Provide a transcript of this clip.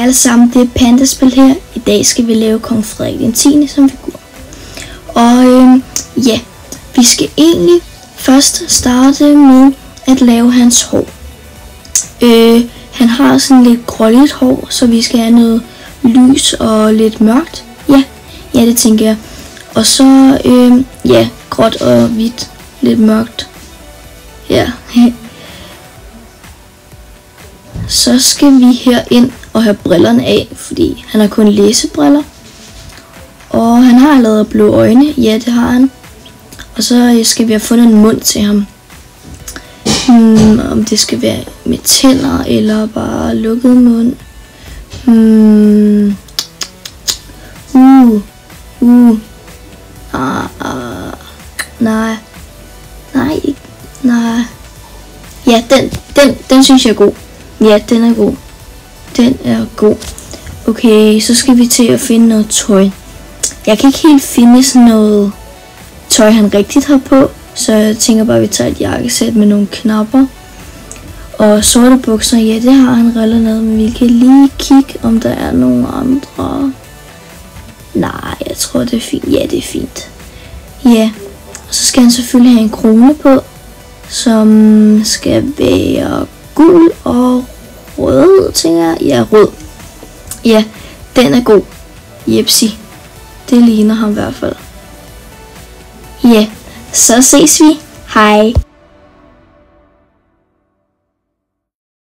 alle sammen, det er Pandaspil her. I dag skal vi lave Kong Frederik den 10. som figur. Og ja, vi skal egentlig først starte med at lave hans hår. Han har sådan lidt gråligt hår, så vi skal have noget lys og lidt mørkt. Ja, det tænker jeg. Og så, ja, gråt og hvidt, lidt mørkt. Ja. Så skal vi her ind og have brillerne af, fordi han har kun læsebriller. Og han har allerede blå øjne, ja det har han. Og så skal vi have fundet en mund til ham. Om det skal være med tænder eller bare lukket mund. Nej. Ja, den synes jeg er god. Ja, den er god. Den er god. Okay, så skal vi til at finde noget tøj. Jeg kan ikke helt finde sådan noget tøj, han rigtigt har på. Så jeg tænker bare, at vi tager et jakkesæt med nogle knapper. Og sorte bukser, ja, det har han relativt, men vi kan lige kigge, om der er nogle andre. Nej, jeg tror, det er fint. Ja, det er fint. Ja, og så skal han selvfølgelig have en krone på, som skal være gul og rød, tænker jeg. Ja, rød. Ja, den er god. Jepsi. Det ligner ham i hvert fald. Ja, så ses vi. Hej.